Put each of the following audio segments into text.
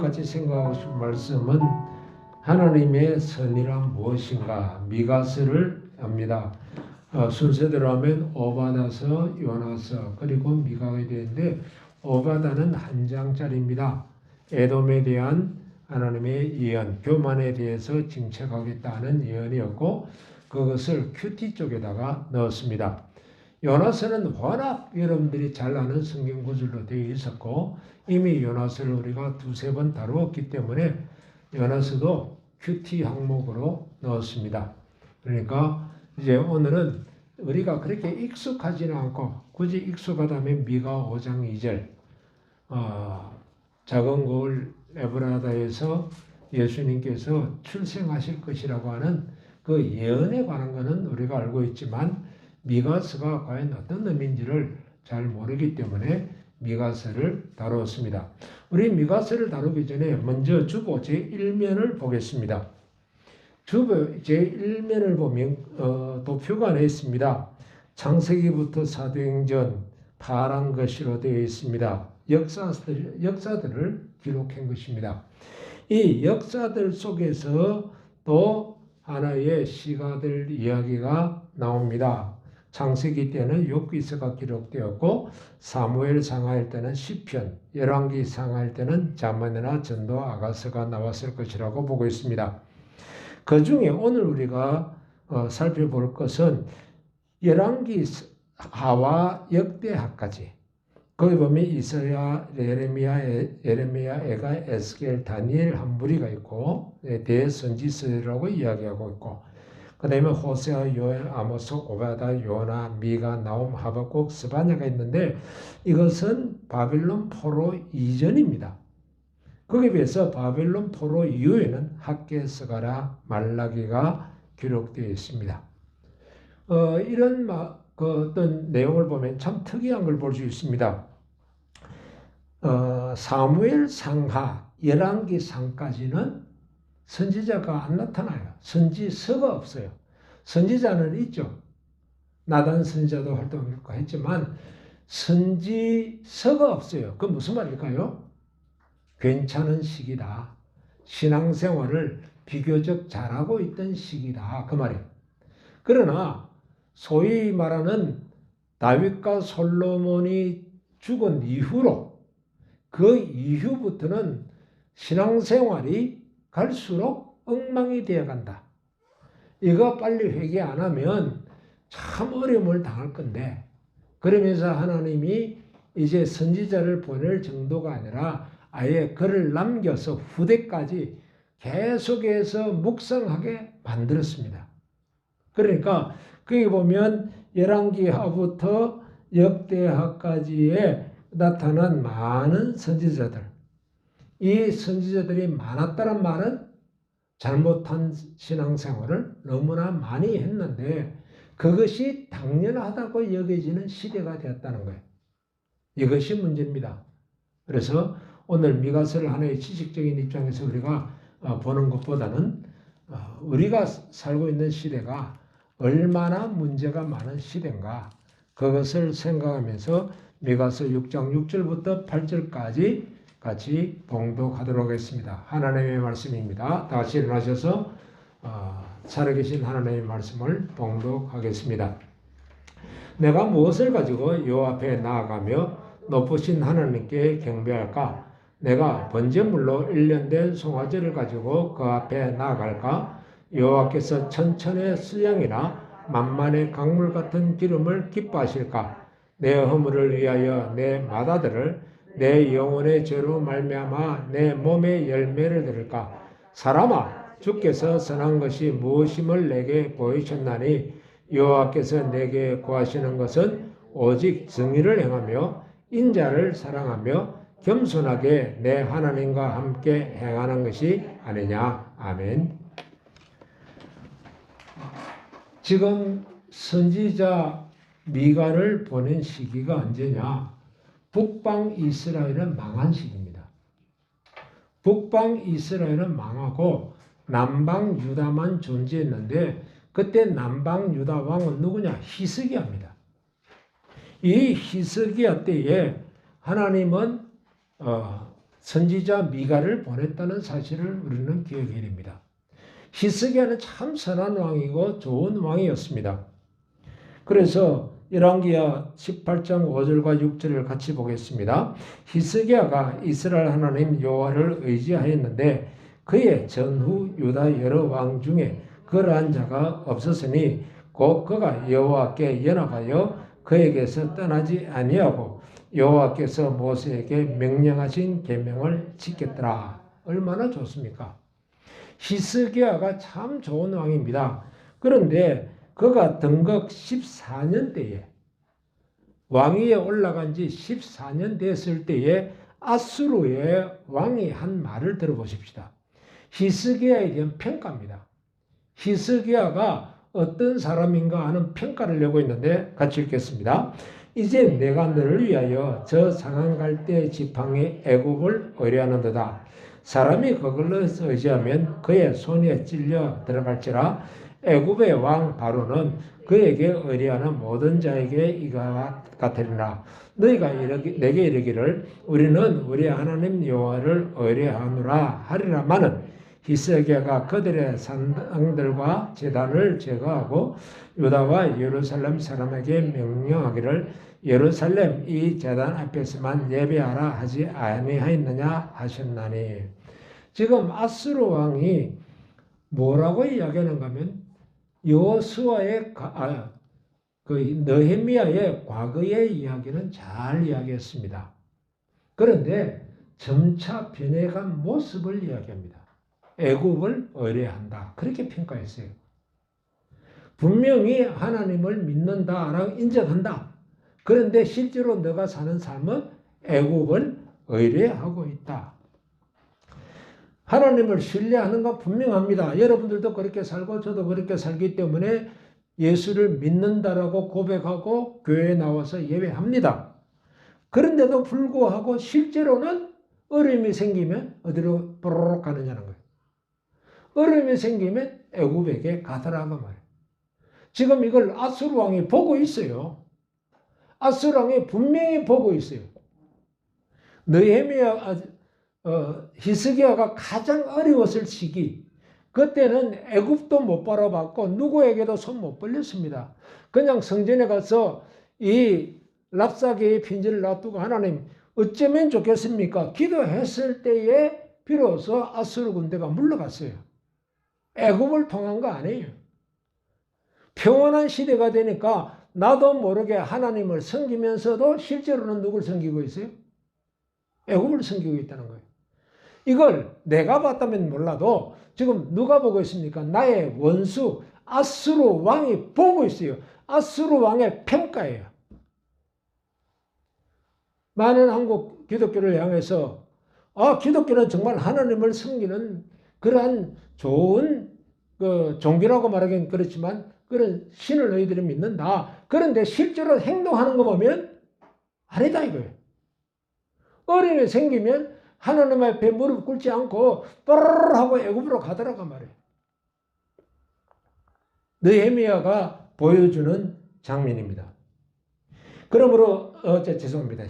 같이 생각하고 싶은 말씀은 하나님의 선이란 무엇인가 미가서를 합니다. 순서대로 하면 오바다서, 요나서 그리고 미가가 되는데 오바다는 한 장짜리입니다. 에돔에 대한 하나님의 예언, 교만에 대해서 징책하겠다는 예언이었고 그것을 큐티 쪽에다가 넣었습니다. 요나서는 워낙 여러분들이 잘 아는 성경 구절로 되어 있었고 이미 요나서를 우리가 두세 번 다루었기 때문에 요나서도 큐티 항목으로 넣었습니다. 그러니까 이제 오늘은 우리가 그렇게 익숙하지는 않고 굳이 익숙하다면 미가 5장 2절 작은 거울 에브라다에서 예수님께서 출생하실 것이라고 하는 그 예언에 관한 것은 우리가 알고 있지만 미가서가 과연 어떤 의미인지를 잘 모르기 때문에 미가서를 다루었습니다. 우리 미가서를 다루기 전에 먼저 주보 제1면을 보겠습니다. 주보 제1면을 보면 도표가 안에 있습니다. 창세기부터 사도행전 파란 글씨로 되어 있습니다. 역사들을 기록한 것입니다. 이 역사들 속에서 또 하나의 시가들 이야기가 나옵니다. 창세기 때는 욥기서가 기록되었고 사무엘 상하일 때는 시편, 열왕기 상하일 때는 자문이나 전도 아가서가 나왔을 것이라고 보고 있습니다. 그 중에 오늘 우리가 살펴볼 것은 열왕기 하와 역대하까지 거기 보면 이사야, 예레미야, 에가, 에스겔, 다니엘 한 무리가 있고 대선지서라고 이야기하고 있고 그 다음에 호세아, 요엘, 아모스, 오바다, 요나, 미가, 나움, 하박국, 스바냐가 있는데 이것은 바빌론 포로 이전입니다. 거기에 비해서 바빌론 포로 이후에는 학개, 스가랴, 말라기가 기록되어 있습니다. 이런 어떤 내용을 보면 참 특이한 걸 볼 수 있습니다. 사무엘 상하, 열왕기 상까지는 선지자가 안 나타나요. 선지서가 없어요. 선지자는 있죠. 나단 선지자도 활동했고 했지만 선지서가 없어요. 그건 무슨 말일까요? 괜찮은 시기다. 신앙생활을 비교적 잘하고 있던 시기다. 그 말이에요. 그러나 소위 말하는 다윗과 솔로몬이 죽은 이후로 그 이후부터는 신앙생활이 갈수록 엉망이 되어간다. 이거 빨리 회개 안 하면 참 어려움을 당할 건데 그러면서 하나님이 이제 선지자를 보낼 정도가 아니라 아예 글을 남겨서 후대까지 계속해서 묵상하게 만들었습니다. 그러니까 거기 보면 열왕기하부터 역대하까지에 나타난 많은 선지자들, 이 선지자들이 많았다는 말은 잘못한 신앙생활을 너무나 많이 했는데 그것이 당연하다고 여겨지는 시대가 되었다는 거예요. 이것이 문제입니다. 그래서 오늘 미가서를 하나의 지식적인 입장에서 우리가 보는 것보다는 우리가 살고 있는 시대가 얼마나 문제가 많은 시대인가 그것을 생각하면서 미가서 6장 6절부터 8절까지 같이 봉독하도록 하겠습니다. 하나님의 말씀입니다. 다 같이 일어나셔서 살아계신 하나님의 말씀을 봉독하겠습니다. 내가 무엇을 가지고 여 앞에 나아가며 높으신 하나님께 경배할까? 내가 번제물로 1년 된 송아지를 가지고 그 앞에 나아갈까? 여호와께서 천천의 수양이나 만만의 강물 같은 기름을 기뻐하실까? 내 허물을 위하여 내 맏아들을 내 영혼의 죄로 말미암아 내 몸의 열매를 들을까? 사람아, 주께서 선한 것이 무엇임을 내게 보이셨나니 여호와께서 내게 구하시는 것은 오직 정의를 행하며 인자를 사랑하며 겸손하게 내 하나님과 함께 행하는 것이 아니냐. 아멘. 지금 선지자 미가를 보낸 시기가 언제냐? 북방 이스라엘은 망한 시기입니다. 북방 이스라엘은 망하고 남방 유다만 존재했는데 그때 남방 유다 왕은 누구냐? 히스기야입니다. 이 히스기야 때에 하나님은 선지자 미가를 보냈다는 사실을 우리는 기억해야 됩니다. 히스기야는 참 선한 왕이고 좋은 왕이었습니다. 그래서 열왕기하 18장 5절과 6절을 같이 보겠습니다. 히스기야가 이스라엘 하나님 여호와를 의지하였는데 그의 전후 유다 여러 왕 중에 그러한 자가 없었으니 곧 그가 여호와께 연합하여 그에게서 떠나지 아니하고 여호와께서 모세에게 명령하신 계명을 지켰더라. 얼마나 좋습니까? 히스기야가 참 좋은 왕입니다. 그런데 그가 등극 14년 때에 왕위에 올라간 지 14년 됐을 때에 아수르의 왕이 한 말을 들어보십시다. 히스기야에 대한 평가입니다. 히스기야가 어떤 사람인가 하는 평가를 내고 있는데 같이 읽겠습니다. 이제 내가 너를 위하여 저 상한 갈대 지팡이 애굽을 의뢰하는도다. 사람이 그걸로 의지하면 그의 손에 찔려 들어갈지라. 애굽의 왕 바로는 그에게 의뢰하는 모든 자에게 이와 같으리라. 너희가 내게 이르기를 우리는 우리 하나님 여호와를 의뢰하노라 하리라마는 히스기야가 그들의 산당들과 제단을 제거하고 유다와 예루살렘 사람에게 명령하기를 예루살렘 이 제단 앞에서만 예배하라 하지 아니하였느냐 하셨나니. 지금 아수르 왕이 뭐라고 이야기하는가 하면 여호수아의 느헤미야의 과거의 이야기는 잘 이야기했습니다. 그런데 점차 변해간 모습을 이야기합니다. 애굽을 의뢰한다. 그렇게 평가했어요. 분명히 하나님을 믿는다라고 인정한다. 그런데 실제로 너가 사는 삶은 애굽을 의뢰하고 있다. 하나님을 신뢰하는 건 분명합니다. 여러분들도 그렇게 살고 저도 그렇게 살기 때문에 예수를 믿는다라고 고백하고 교회에 나와서 예배합니다. 그런데도 불구하고 실제로는 어려움이 생기면 어디로 뽀로록 가느냐는 거예요. 어려움이 생기면 애굽에게 가더라고 말이에요. 지금 이걸 아수르 왕이 보고 있어요. 아수르 왕이 분명히 보고 있어요. 느헤미야 히스기야가 가장 어려웠을 시기, 그때는 애굽도 못 바라봤고 누구에게도 손 못 벌렸습니다. 그냥 성전에 가서 이 랍사계의 핀지를 놔두고 하나님 어쩌면 좋겠습니까? 기도했을 때에 비로소 아수르 군대가 물러갔어요. 애굽을 통한 거 아니에요. 평온한 시대가 되니까 나도 모르게 하나님을 섬기면서도 실제로는 누굴 섬기고 있어요? 애굽을 섬기고 있다는 거예요. 이걸 내가 봤다면 몰라도 지금 누가 보고 있습니까? 나의 원수 아수르 왕이 보고 있어요. 아수르 왕의 평가예요. 많은 한국 기독교를 향해서 기독교는 정말 하나님을 섬기는 그러한 좋은 종교라고 말하기는 그렇지만 그런 신을 너희들이 믿는다. 그런데 실제로 행동하는 거 보면 아니다 이거예요. 어려움이 생기면 하나님 앞에 무릎 꿇지 않고 뽀로로 하고 애굽으로 가더라고 말이에요. 느헤미야가 보여주는 장면입니다. 그러므로 죄송합니다.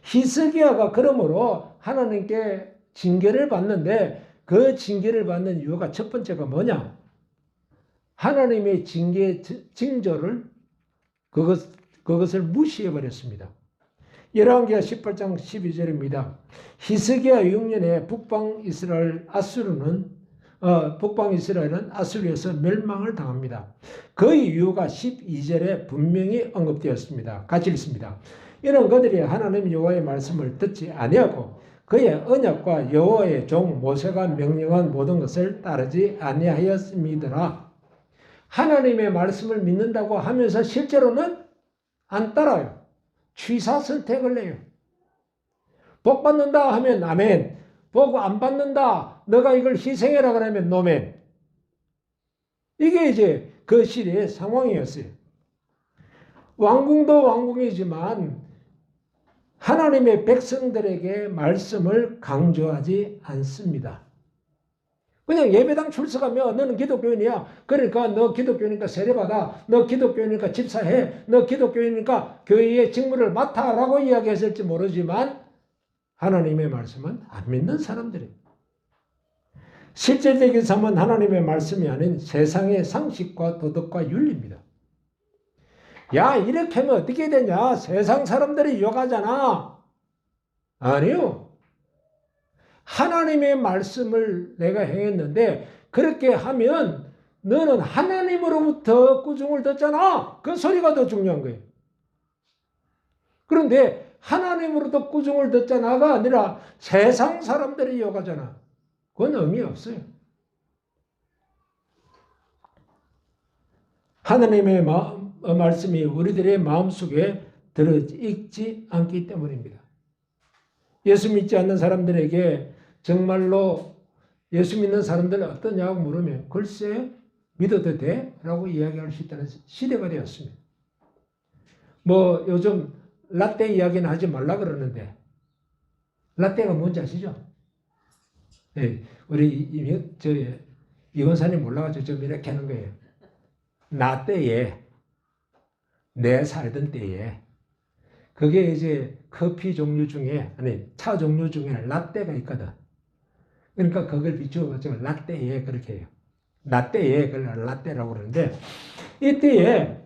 히스기야가 그러므로 하나님께 징계를 받는데 그 징계를 받는 이유가 첫 번째가 뭐냐? 하나님의 징조를 그것을 무시해버렸습니다. 열왕기하 18장 12절입니다. 히스기야 6년에 북방 이스라엘은 아수르에서 멸망을 당합니다. 그 이유가 12절에 분명히 언급되었습니다. 같이 읽습니다. 이는 그들이 하나님 여호와의 말씀을 듣지 아니하고 그의 언약과 여호와의 종 모세가 명령한 모든 것을 따르지 아니하였음이더라. 하나님의 말씀을 믿는다고 하면서 실제로는 안 따라요. 취사 선택을 해요. 복 받는다 하면 아멘. 복 안 받는다. 너가 이걸 희생해라 그러면 노멘. 이게 이제 그 시대의 상황이었어요. 왕궁도 왕궁이지만 하나님의 백성들에게 말씀을 강조하지 않습니다. 그냥 예배당 출석하면 너는 기독교인이야. 그러니까 너 기독교니까 세례받아. 너 기독교니까 집사해. 너 기독교니까 교회의 직무를 맡아라고 이야기했을지 모르지만 하나님의 말씀은 안 믿는 사람들이에요. 실질적인 삶은 하나님의 말씀이 아닌 세상의 상식과 도덕과 윤리입니다. 야, 이렇게 하면 어떻게 되냐? 세상 사람들이 욕하잖아. 아니요. 하나님의 말씀을 내가 행했는데 그렇게 하면 너는 하나님으로부터 꾸중을 듣잖아. 그 소리가 더 중요한 거예요. 그런데 하나님으로부터 꾸중을 듣잖아가 아니라 세상 사람들이 욕하잖아. 그건 의미 없어요. 하나님의 말씀이 우리들의 마음속에 들어있지 않기 때문입니다. 예수 믿지 않는 사람들에게 정말로 예수 믿는 사람들은 어떠냐고 물으면 글쎄 믿어도 돼? 라고 이야기할 수 있다는 시대가 되었습니다. 뭐 요즘 라떼 이야기는 하지 말라 그러는데 라떼가 뭔지 아시죠? 네, 우리 이원사님 올라가서 좀 이렇게 하는 거예요. 나 때에 내 살던 때에 그게 이제 커피 종류 중에 아니 차 종류 중에 라떼가 있거든. 그러니까 그걸 비추어가지고 라떼에 그렇게 해요. 라떼에 그걸 라떼라고 그러는데 이때에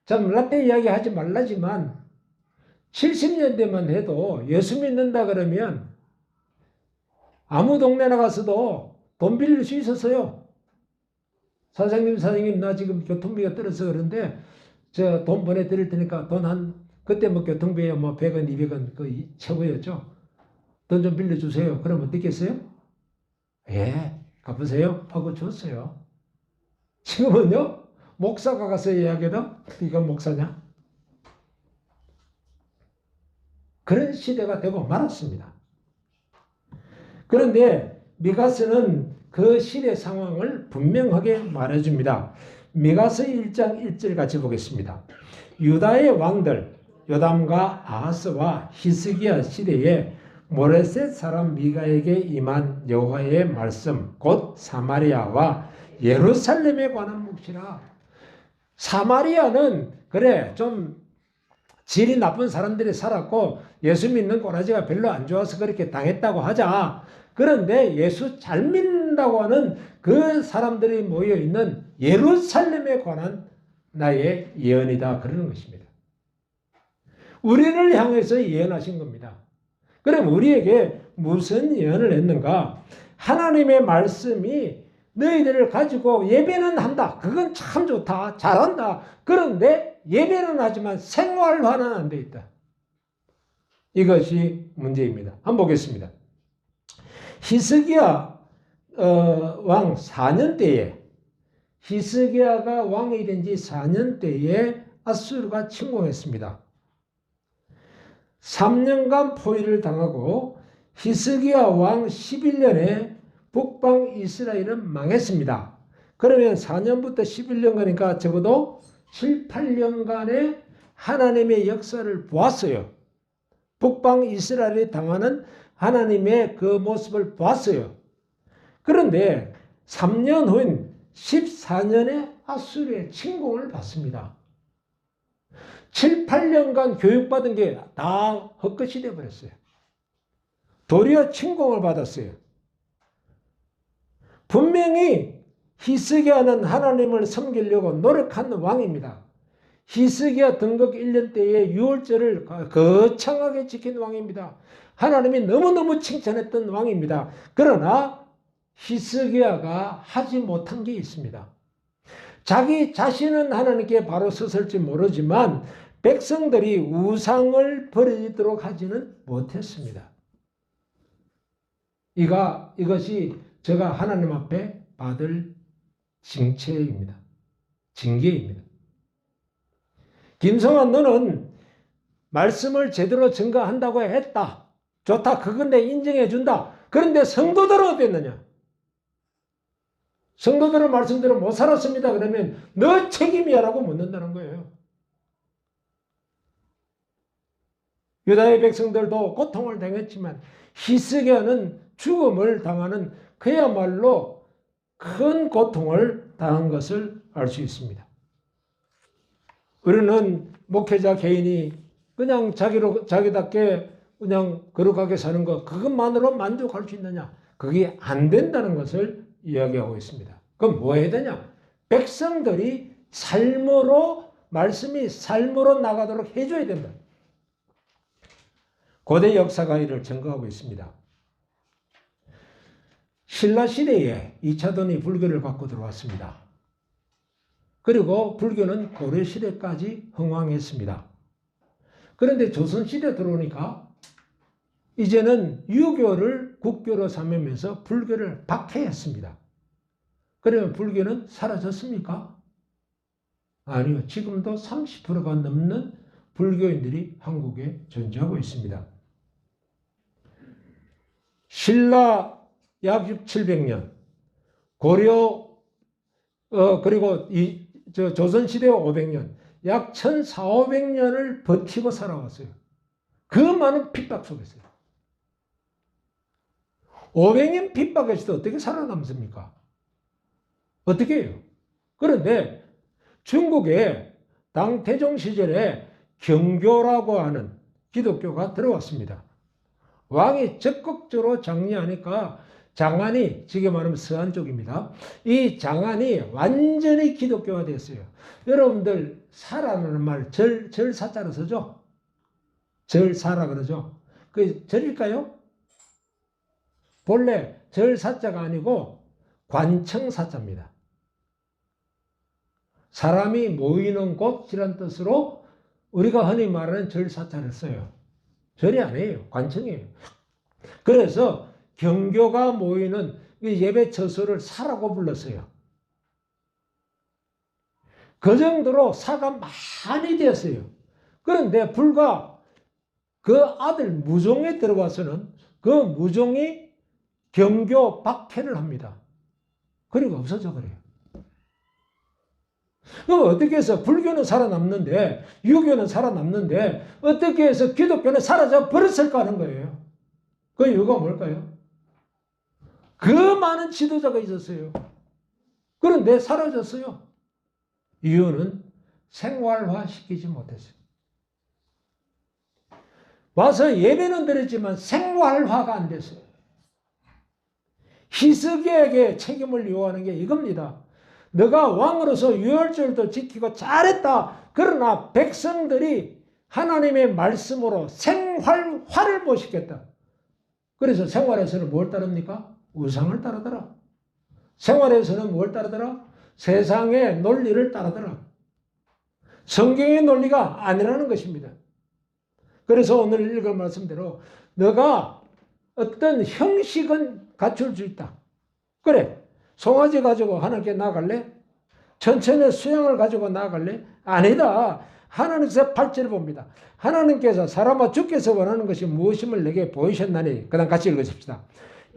참 라떼 이야기 하지 말라지만 70년대만 해도 예수 믿는다 그러면 아무 동네 나가서도 돈 빌릴 수 있었어요. 사장님 나 지금 교통비가 떨어서 그런데 저 돈 보내드릴 테니까 돈 그때 뭐 교통비에 뭐 100원 200원 그 최고였죠. 돈 좀 빌려주세요. 그럼 어떻게 했어요? 예, 갚으세요 하고 줬어요. 지금은요 목사가 가서 이야기해도 네가 목사냐? 그런 시대가 되고 말았습니다. 그런데 미가서는 그 시대 상황을 분명하게 말해줍니다. 미가서 1장 1절 같이 보겠습니다. 유다의 왕들 요담과 아하스와 히스기야 시대에 모레셋 사람 미가에게 임한 여호와의 말씀 곧 사마리아와 예루살렘에 관한 몫이라. 사마리아는 그래 좀 질이 나쁜 사람들이 살았고 예수 믿는 꼬라지가 별로 안 좋아서 그렇게 당했다고 하자. 그런데 예수 잘 믿는다고 하는 그 사람들이 모여있는 예루살렘에 관한 나의 예언이다 그러는 것입니다. 우리를 향해서 예언하신 겁니다. 그럼 우리에게 무슨 예언을 했는가? 하나님의 말씀이 너희들을 가지고 예배는 한다. 그건 참 좋다. 잘한다. 그런데 예배는 하지만 생활화는 안 돼 있다. 이것이 문제입니다. 한번 보겠습니다. 히스기야 왕 4년 때에 히스기야가 왕이 된 지 4년 때에 아수르가 침공했습니다. 3년간 포위를 당하고 히스기야 왕 11년에 북방 이스라엘은 망했습니다. 그러면 4년부터 11년가니까 적어도 7, 8년간의 하나님의 역사를 보았어요. 북방 이스라엘이 당하는 하나님의 그 모습을 보았어요. 그런데 3년 후인 14년에 아수르의 침공을 받습니다. 7, 8년간 교육받은 게 다 헛것이 되어버렸어요. 도리어 침공을 받았어요. 분명히 히스기야는 하나님을 섬기려고 노력한 왕입니다. 히스기야 등극 1년 때에 유월절을 거창하게 지킨 왕입니다. 하나님이 너무너무 칭찬했던 왕입니다. 그러나 히스기야가 하지 못한 게 있습니다. 자기 자신은 하나님께 바로 섰을지 모르지만 백성들이 우상을 버리도록 하지는 못했습니다. 이것이 제가 하나님 앞에 받을 징체입니다. 징계입니다. 김성환 너는 말씀을 제대로 증거한다고 했다. 좋다. 그건 내 인정해 준다. 그런데 성도들은 어땠느냐? 성도들은 말씀대로 못 살았습니다. 그러면 너 책임이야 라고 묻는다는 거예요. 유다의 백성들도 고통을 당했지만 히스기야는 죽음을 당하는 그야말로 큰 고통을 당한 것을 알 수 있습니다. 우리는 목회자 개인이 그냥 자기답게 그냥 거룩하게 사는 것, 그것만으로 만족할 수 있느냐? 그게 안 된다는 것을 이야기하고 있습니다. 그럼 뭐 해야 되냐? 백성들이 삶으로, 말씀이 삶으로 나가도록 해줘야 된다. 고대 역사가 이를 증거하고 있습니다. 신라 시대에 2차돈이 불교를 갖고 들어왔습니다. 그리고 불교는 고려 시대까지 흥왕했습니다. 그런데 조선 시대 들어오니까 이제는 유교를 국교로 삼으면서 불교를 박해했습니다. 그러면 불교는 사라졌습니까? 아니요. 지금도 30%가 넘는 불교인들이 한국에 존재하고 있습니다. 신라 약 600~700년, 고려 그리고 조선시대 500년, 약 1400~500년을 버티고 살아왔어요. 그 많은 핍박 속에서요. 500년 핍박에서도 어떻게 살아남습니까? 어떻게 해요? 그런데 중국에 당태종 시절에 경교라고 하는 기독교가 들어왔습니다. 왕이 적극적으로 장려하니까 장안이, 지금 말하면 서안 쪽입니다. 이 장안이 완전히 기독교가 됐어요. 여러분들 사라는 말 절사자로 쓰죠? 절사라 그러죠? 그 절일까요? 본래 절사자가 아니고 관청사자입니다. 사람이 모이는 곳이란 뜻으로 우리가 흔히 말하는 절사자를 써요. 절이 아니에요. 관청이에요. 그래서 경교가 모이는 예배 처소를 사라고 불렀어요. 그 정도로 사가 많이 되었어요. 그런데 불과 그 아들 무종에 들어와서는 그 무종이 경교 박해를 합니다. 그리고 없어져 버려요. 그럼 어떻게 해서 불교는 살아남는데, 유교는 살아남는데, 어떻게 해서 기독교는 사라져 버렸을까 하는 거예요. 그 이유가 뭘까요? 그 많은 지도자가 있었어요. 그런데 사라졌어요. 이유는 생활화 시키지 못했어요. 와서 예배는 드렸지만 생활화가 안 됐어요. 희석에게 책임을 요하는 게 이겁니다. 너가 왕으로서 유월절도 지키고 잘했다. 그러나 백성들이 하나님의 말씀으로 생활화를 못 시켰다. 그래서 생활에서는 뭘 따릅니까? 우상을 따르더라. 생활에서는 뭘 따르더라? 세상의 논리를 따르더라. 성경의 논리가 아니라는 것입니다. 그래서 오늘 읽은 말씀대로 너가 어떤 형식은 갖출 수 있다. 그래. 송아지 가지고 하나님께 나아갈래? 천천히 수양을 가지고 나아갈래? 아니다. 하나님께서 8절을 봅니다. 하나님께서 사람아 주께서 원하는 것이 무엇임을 내게 보이셨나니. 그 다음 같이 읽으십시다.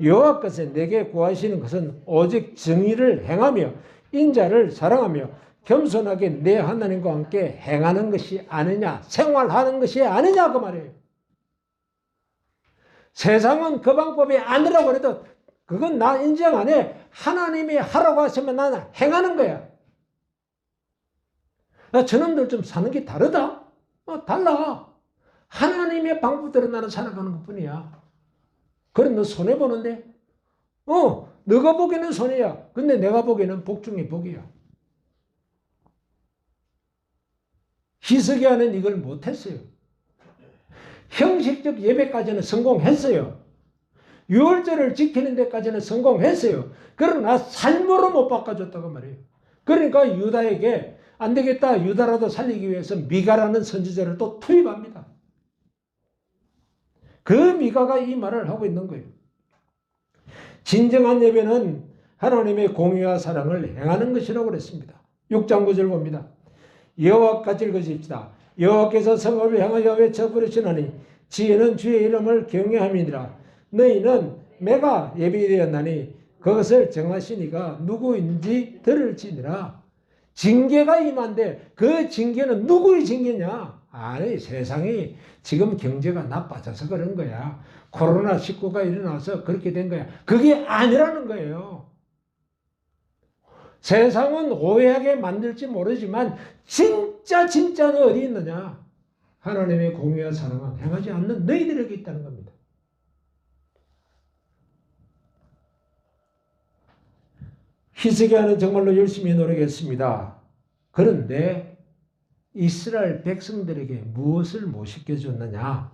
여호와께서 내게 구하시는 것은 오직 정의를 행하며 인자를 사랑하며 겸손하게 내 하나님과 함께 행하는 것이 아니냐. 생활하는 것이 아니냐 그 말이에요. 세상은 그 방법이 아니라고 해도 그건 나 인정 안 해. 하나님이 하라고 하시면 나는 행하는 거야. 저놈들 좀 사는 게 다르다? 달라. 하나님의 방법대로 나는 살아가는 것 뿐이야. 그래, 너 손해보는데? 너가 보기에는 손해야. 근데 내가 보기에는 복 중에 복이야. 희석이 하는 이걸 못했어요. 형식적 예배까지는 성공했어요. 유월절을 지키는 데까지는 성공했어요. 그러나 삶으로 못 바꿔줬다고 말이에요. 그러니까 유다에게 안 되겠다. 유다라도 살리기 위해서 미가라는 선지자를 또 투입합니다. 그 미가가 이 말을 하고 있는 거예요. 진정한 예배는 하나님의 공의와 사랑을 행하는 것이라고 그랬습니다. 6장 9절 봅니다. 여호와까지 읽으십시다. 여호와께서 성읍을 향하여 외쳐 부르시나니 지혜는 주의 이름을 경외함이니라. 너희는 매가 예비되었나니 그것을 정하시니가 누구인지 들을지니라. 징계가 임한데 그 징계는 누구의 징계냐? 아니, 세상이 지금 경제가 나빠져서 그런 거야. 코로나19가 일어나서 그렇게 된 거야. 그게 아니라는 거예요. 세상은 오해하게 만들지 모르지만 진짜는 어디 있느냐? 하나님의 공의와 사랑은 행하지 않는 너희들에게 있다는 겁니다. 히스기야는 정말로 열심히 노력했습니다. 그런데 이스라엘 백성들에게 무엇을 못 시켜줬느냐?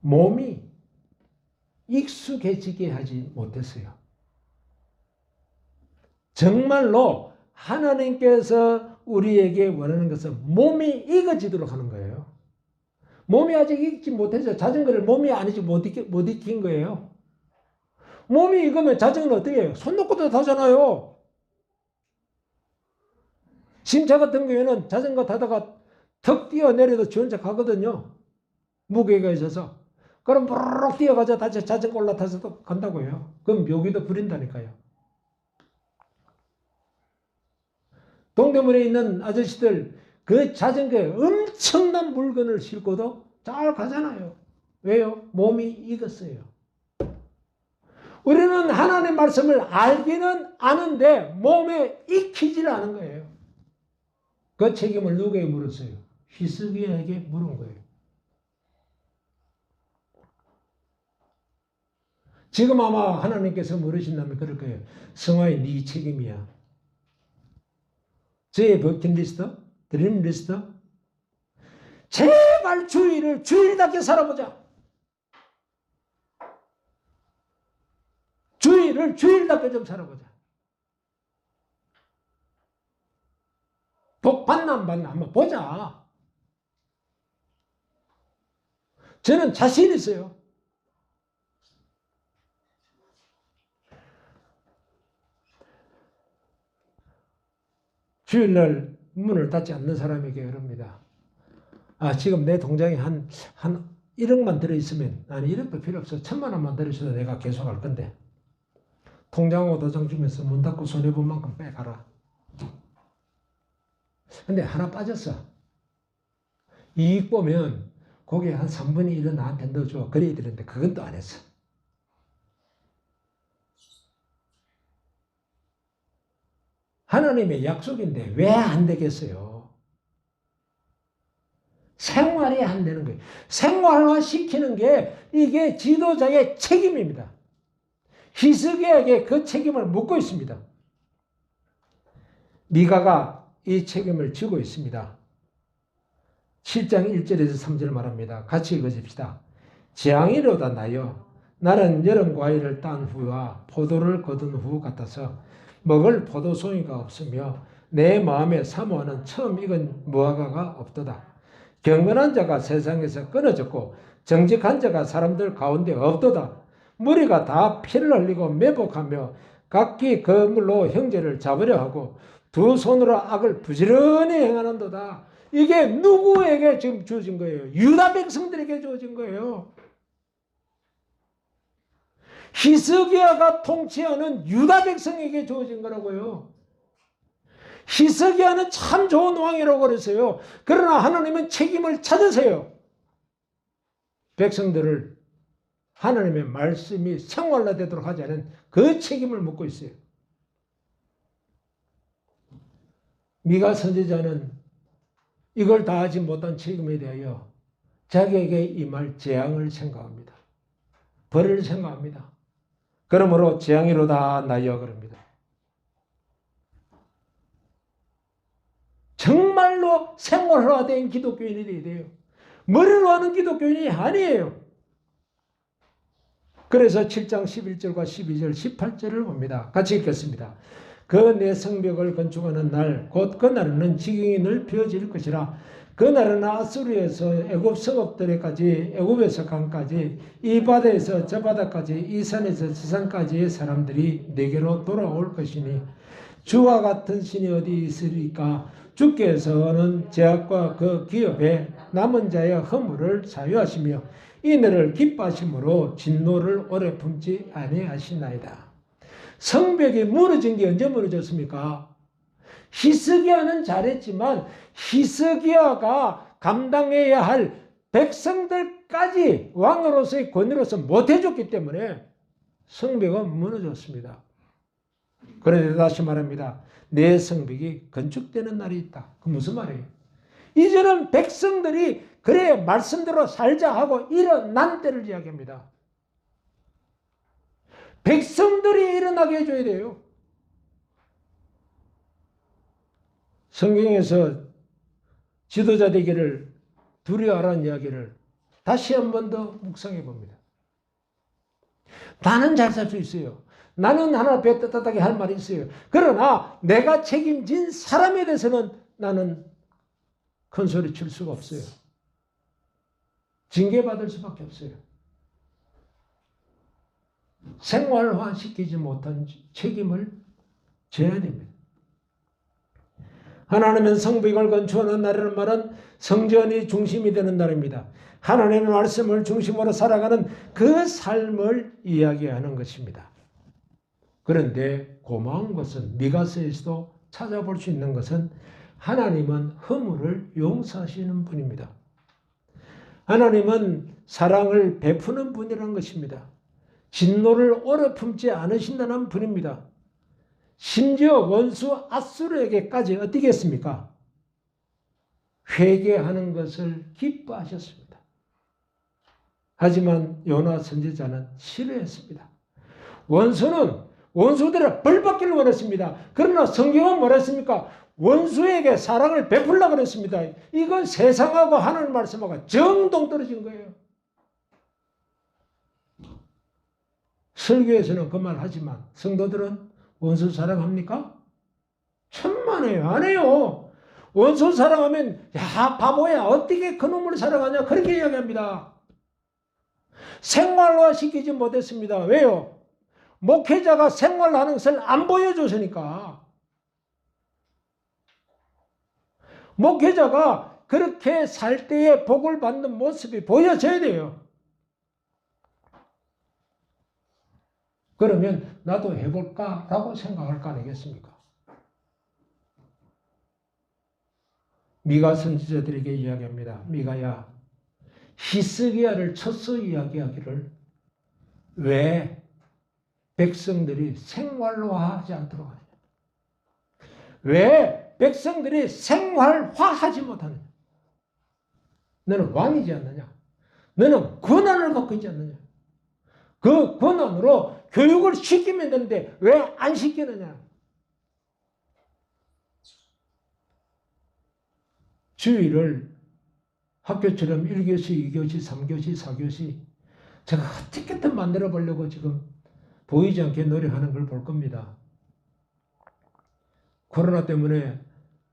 몸이 익숙해지게 하지 못했어요. 정말로 하나님께서 우리에게 원하는 것은 몸이 익어지도록 하는 거예요. 몸이 아직 익지 못해서 자전거를 몸이 아니지 못 익힌 거예요. 몸이 익으면 자전거는 어떻게 해요? 손 놓고도 타잖아요. 심차 같은 경우에는 자전거 타다가 턱 뛰어내려도 지 혼자 가거든요. 무게가 있어서. 그럼 부르륵 뛰어가자 다시 자전거 올라타서 또 간다고 해요. 그럼 묘기도 부린다니까요. 동대문에 있는 아저씨들 그 자전거에 엄청난 물건을 싣고도 잘 가잖아요. 왜요? 몸이 익었어요. 우리는 하나님의 말씀을 알기는 아는데 몸에 익히질 않은 거예요. 그 책임을 누구에게 물었어요? 히스기야에게 물은 거예요. 지금 아마 하나님께서 물으신다면 그럴 거예요. 성화의 네 책임이야. 저의 버킷리스트? 드림리스트? 제발 주일답게 살아보자. 주일답게 좀 살아보자. 복 받나 안 받나 한번 보자. 저는 자신 있어요. 주일날 문을 닫지 않는 사람에게 그럽니다. 지금 내 통장에 한 1억만 들어있으면 나는 1억도 필요 없어. 1,000만 원만 들어있어도 내가 계속 할 건데. 통장하고 도장 주면서 문 닫고 손해본 만큼 빼가라. 근데 하나 빠졌어. 이익 보면 거기에 한 3분의 1은 나한테 넣어줘. 그래야 되는데 그건 또 안 했어. 하나님의 약속인데 왜 안 되겠어요? 생활이 안 되는 거예요. 생활화 시키는 게 이게 지도자의 책임입니다. 히스기야에게 그 책임을 묻고 있습니다. 미가가 이 책임을 지고 있습니다. 7장 1절에서 3절 말합니다. 같이 읽어줍시다. 재앙이로다 나여 나는 여름 과일을 딴 후와 포도를 거둔 후 같아서 먹을 포도송이가 없으며 내 마음에 사모하는 처음 익은 무화과가 없도다. 경건한 자가 세상에서 끊어졌고 정직한 자가 사람들 가운데 없도다. 무리가 다 피를 흘리고 매복하며 각기 그 물로 형제를 잡으려 하고 두 손으로 악을 부지런히 행하는도다. 이게 누구에게 지금 주어진 거예요? 유다 백성들에게 주어진 거예요. 히스기야가 통치하는 유다 백성에게 주어진 거라고요. 히스기야는 참 좋은 왕이라고 그랬어요. 그러나 하나님은 책임을 찾으세요. 백성들을 하나님의 말씀이 생활화되도록 하지 않은 그 책임을 묻고 있어요. 미가 선지자는 이걸 다 하지 못한 책임에 대하여 자기에게 임할 재앙을 생각합니다. 벌을 생각합니다. 그러므로 재앙이로다 나여 그럽니다. 정말로 생활화된 기독교인이 되어야 돼요. 머리로 하는 기독교인이 아니에요. 그래서 7장 11절과 12절 18절을 봅니다. 같이 읽겠습니다. 그 내 성벽을 건축하는 날 곧 그날에는 지경이 넓혀질 것이라. 그날은 아수르에서 애굽 성읍들에까지 애굽에서 강까지 이 바다에서 저 바다까지 이 산에서 저 산까지의 사람들이 내게로 돌아올 것이니 주와 같은 신이 어디 있으리까. 주께서는 죄악과 그 기업에 남은 자의 허물을 사유하시며 이들을 기뻐하심으로 진노를 오래 품지 아니하시나이다. 성벽이 무너진 게 언제 무너졌습니까? 히스기야는 잘했지만 히스기야가 감당해야 할 백성들까지 왕으로서의 권위로서 못해줬기 때문에 성벽은 무너졌습니다. 그런데 다시 말합니다. 내 성벽이 건축되는 날이 있다. 그 무슨 말이에요? 이제는 백성들이 그래 말씀대로 살자 하고 일어난 때를 이야기합니다. 백성들이 일어나게 해줘야 돼요. 성경에서 지도자 되기를 두려워하라는 이야기를 다시 한 번 더 묵상해 봅니다. 나는 잘 살 수 있어요. 나는 하나 앞에 떳떳하게 할 말이 있어요. 그러나 내가 책임진 사람에 대해서는 나는 큰 소리 칠 수가 없어요. 징계받을 수밖에 없어요. 생활화시키지 못한 책임을 져야 됩니다. 하나님은 성부익을 건축하는 날이라는 말은 성전이 중심이 되는 날입니다. 하나님의 말씀을 중심으로 살아가는 그 삶을 이야기하는 것입니다. 그런데 고마운 것은 미가서에서도 찾아볼 수 있는 것은 하나님은 허물을 용서하시는 분입니다. 하나님은 사랑을 베푸는 분이라는 것입니다. 진노를 오래 품지 않으신다는 분입니다. 심지어 원수 앗수르에게까지 어떻게 했습니까? 회개하는 것을 기뻐하셨습니다. 하지만 요나 선지자는 싫어했습니다. 원수들의 벌 받기를 원했습니다. 그러나 성경은 뭐라 했습니까? 원수에게 사랑을 베풀려고 그랬습니다. 이건 세상하고 하나님 말씀하고 정동 떨어진 거예요. 설교에서는 그 말 하지만 성도들은 원수 사랑합니까? 천만에요. 안 해요. 원수 사랑하면 야 바보야 어떻게 그놈을 사랑하냐 그렇게 이야기합니다. 생활화 시키지 못했습니다. 왜요? 목회자가 생활하는 것을 안 보여줬으니까. 목회자가 그렇게 살 때에 복을 받는 모습이 보여져야 돼요. 그러면 나도 해볼까라고 생각할 거 아니겠습니까? 미가 선지자들에게 이야기합니다. 미가야, 히스기야를 쳐서 이야기하기를 왜 백성들이 생활화하지 않도록 하느냐? 왜 백성들이 생활화하지 못하느냐? 너는 왕이지 않느냐? 너는 권한을 갖고 있지 않느냐? 그 권한으로 교육을 시키면 되는데 왜 안 시키느냐? 주일을 학교처럼 1교시, 2교시, 3교시, 4교시 제가 어떻게든 만들어 보려고 지금 보이지 않게 노력하는 걸 볼 겁니다. 코로나 때문에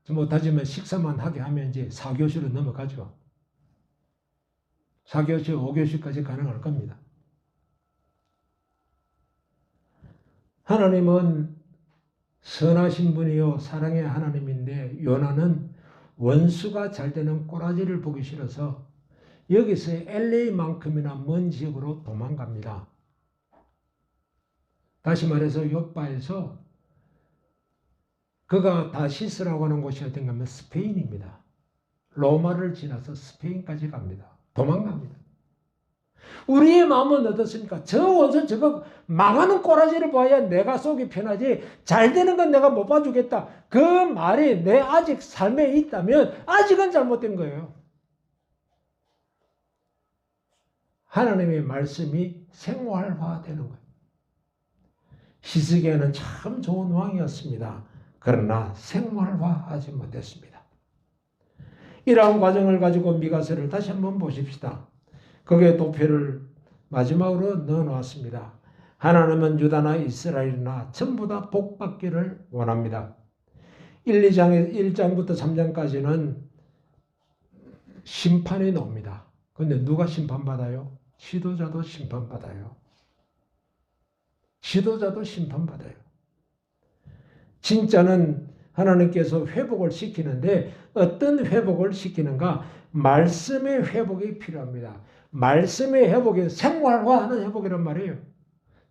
못하지만 식사만 하게 하면 이제 4교시로 넘어가죠. 4교시, 5교시까지 가능할 겁니다. 하나님은 선하신 분이요 사랑의 하나님인데 요나는 원수가 잘 되는 꼬라지를 보기 싫어서 여기서 LA만큼이나 먼 지역으로 도망갑니다. 다시 말해서 요빠에서 그가 다시스라고 하는 곳이 어딘가 하면 스페인입니다. 로마를 지나서 스페인까지 갑니다. 도망갑니다. 우리의 마음은 어떻습니까? 저 원수 저거 망하는 꼬라지를 봐야 내가 속이 편하지 잘 되는 건 내가 못 봐주겠다. 그 말이 내 아직 삶에 있다면 아직은 잘못된 거예요. 하나님의 말씀이 생활화되는 거예요. 히스기야는 참 좋은 왕이었습니다. 그러나 생활화하지 못했습니다. 이러한 과정을 가지고 미가서를 다시 한번 보십시다. 거기에 도표를 마지막으로 넣어놓았습니다. 하나님은 유다나 이스라엘이나 전부 다 복받기를 원합니다. 1장부터 3장까지는 심판이 나옵니다. 그런데 누가 심판받아요? 지도자도 심판받아요. 지도자도 심판받아요. 진짜는 하나님께서 회복을 시키는데 어떤 회복을 시키는가? 말씀의 회복이 필요합니다. 말씀의 회복이 생활화하는 회복이란 말이에요.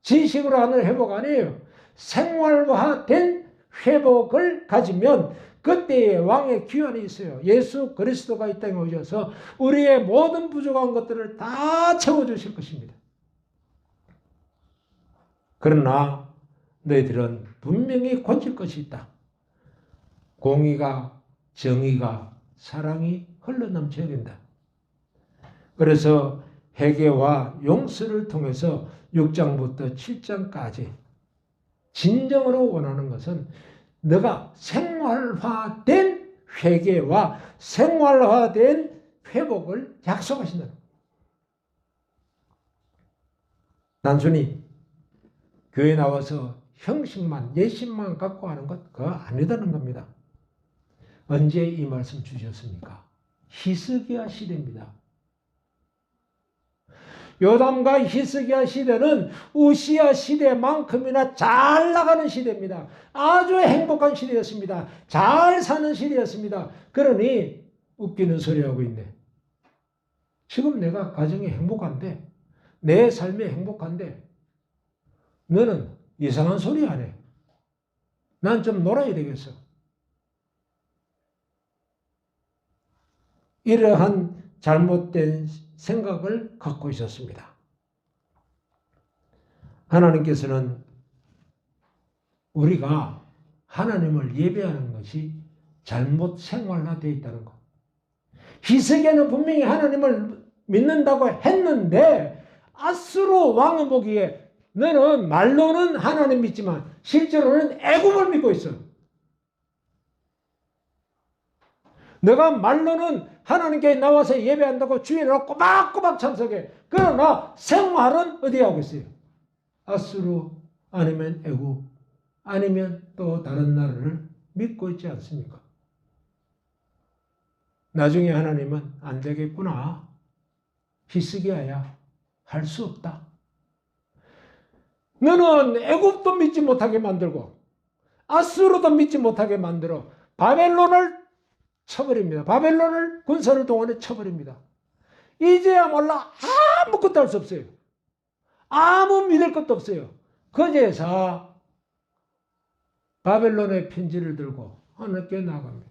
지식으로 하는 회복 아니에요. 생활화된 회복을 가지면 그때의 왕의 귀환이 있어요. 예수 그리스도가 이 땅에 오셔서 우리의 모든 부족한 것들을 다 채워주실 것입니다. 그러나 너희들은 분명히 고칠 것이 있다. 공의가, 정의가, 사랑이 흘러넘쳐야 된다. 그래서 회개와 용서를 통해서 6장부터 7장까지 진정으로 원하는 것은 너가 생활화된 회개와 생활화된 회복을 약속하신다. 단순히 교회 나와서 형식만 예식만 갖고 하는 것 그거 아니다는 겁니다. 언제 이 말씀 주셨습니까? 히스기야 시대입니다. 요담과 히스기야 시대는 우시야 시대만큼이나 잘 나가는 시대입니다. 아주 행복한 시대였습니다. 잘 사는 시대였습니다. 그러니 웃기는 소리하고 있네. 지금 내가 가정이 행복한데 내 삶이 행복한데 너는 이상한 소리 안 해. 난 좀 놀아야 되겠어. 이러한 잘못된 생각을 갖고 있었습니다. 하나님께서는 우리가 하나님을 예배하는 것이 잘못 생활화되어 있다는 것. 히스기야는 분명히 하나님을 믿는다고 했는데 아수르 왕은 보기에 너는 말로는 하나님 믿지만 실제로는 애굽을 믿고 있어. 너가 말로는 하나님께 나와서 예배한다고 주일을 꼬박꼬박 참석해. 그러나 생활은 어디에 하고 있어요? 아수르 아니면 애굽 아니면 또 다른 나라를 믿고 있지 않습니까? 나중에 하나님은 안 되겠구나. 히스기야야 할 수 없다. 너는 애굽도 믿지 못하게 만들고 아수르도 믿지 못하게 만들어 바벨론을 쳐버립니다. 바벨론을 군사를 동원해 쳐버립니다. 이제야 몰라 아무것도 할 수 없어요. 아무 믿을 것도 없어요. 그제서 바벨론의 편지를 들고 하늘께 나갑니다.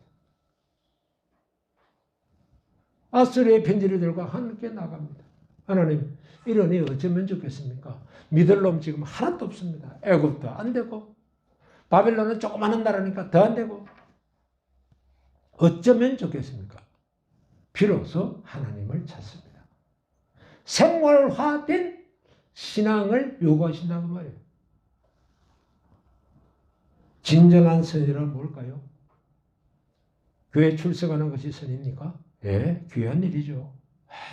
아수르의 편지를 들고 하늘께 나갑니다. 하나님, 이러니 어쩌면 좋겠습니까? 믿을 놈 지금 하나도 없습니다. 애굽도 안 되고 바벨론은 조그마한 나라니까 더 안 되고 어쩌면 좋겠습니까? 비로소 하나님을 찾습니다. 생활화된 신앙을 요구하신다고 말이에요. 진정한 선이란 뭘까요? 교회 출석하는 것이 선입니까? 예, 귀한 일이죠.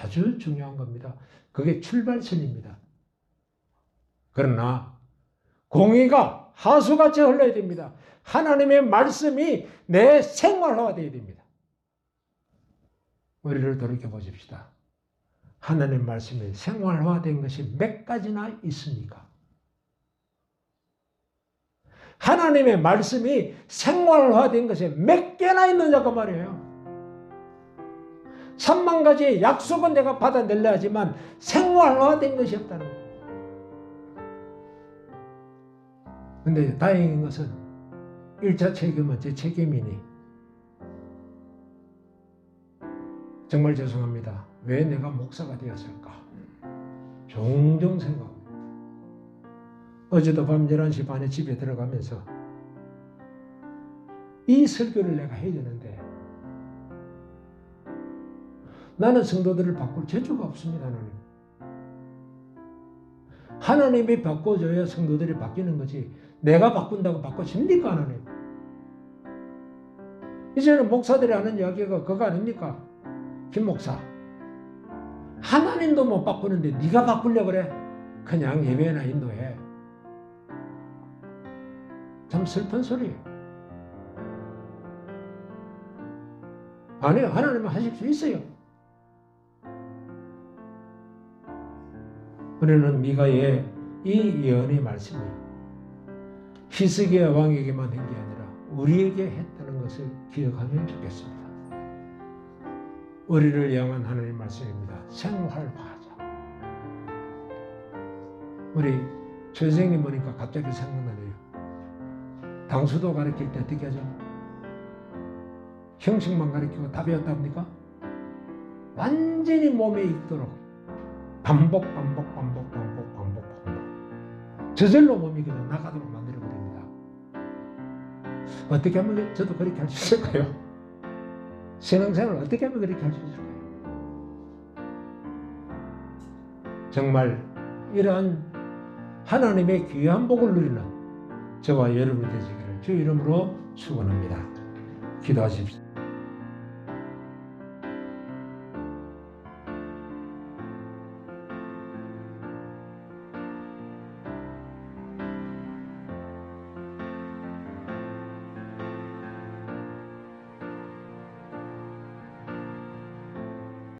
아주 중요한 겁니다. 그게 출발선입니다. 그러나 공의가 하수같이 흘러야 됩니다. 하나님의 말씀이 내 생활화되어야 됩니다. 우리를 돌이켜 보십시다. 하나님의 말씀이 생활화된 것이 몇 가지나 있습니까? 하나님의 말씀이 생활화된 것이 몇 개나 있느냐고 말이에요. 3만 가지의 약속은 내가 받아낼려 하지만 생활화된 것이 없다는 거예요. 근데 다행인 것은 1차 책임은 제 책임이니 정말 죄송합니다. 왜 내가 목사가 되었을까? 종종 생각합니다. 어제도 밤 11시 반에 집에 들어가면서 이 설교를 내가 해야 되는데 나는 성도들을 바꿀 재주가 없습니다. 하나님. 하나님이 바꿔줘야 성도들이 바뀌는 거지 내가 바꾼다고 바꿔집니까? 하나님. 이제는 목사들이 하는 이야기가 그거 아닙니까? 김 목사, 하나님도 못 바꾸는데 네가 바꾸려고 그래? 그냥 예배나 인도해. 참 슬픈 소리예요. 아니요, 하나님은 하실 수 있어요. 우리는 미가의 이 예언의 말씀이 히스기야 왕에게만 한 게 아니라 우리에게 했다는 것을 기억하면 좋겠습니다. 우리를 향한 하나님의 말씀입니다. 생활화하자. 우리 최 선생님 보니까 갑자기 생각나네요. 당수도 가르칠 때 어떻게 하죠? 형식만 가르치고 다 배웠답니까? 완전히 몸에 익도록 반복. 저절로 몸이 그냥 나가도록 만들어버립니다. 어떻게 하면 저도 그렇게 할 수 있을까요? 신앙생활을 어떻게 하면 그렇게 할 수 있을까요? 정말 이러한 하나님의 귀한 복을 누리는 저와 여러분이 되시기를 주 이름으로 축원합니다. 기도하십시오.